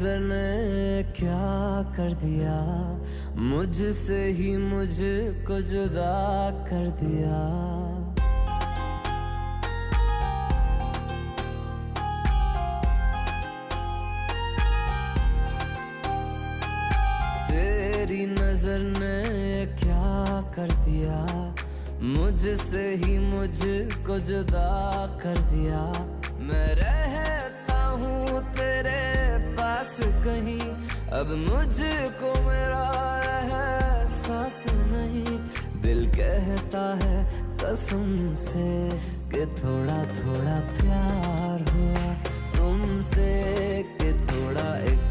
नजर ने क्या कर दिया, मुझसे ही मुझको जुदा कर दिया। तेरी नजर ने क्या कर दिया, मुझसे ही मुझको जुदा कर दिया। मैं रहता हूँ तेरे पास कहीं, अब मुझको मेरा एहसास नहीं। दिल कहता है कसम से कि थोड़ा थोड़ा प्यार हुआ तुमसे, कि थोड़ा एक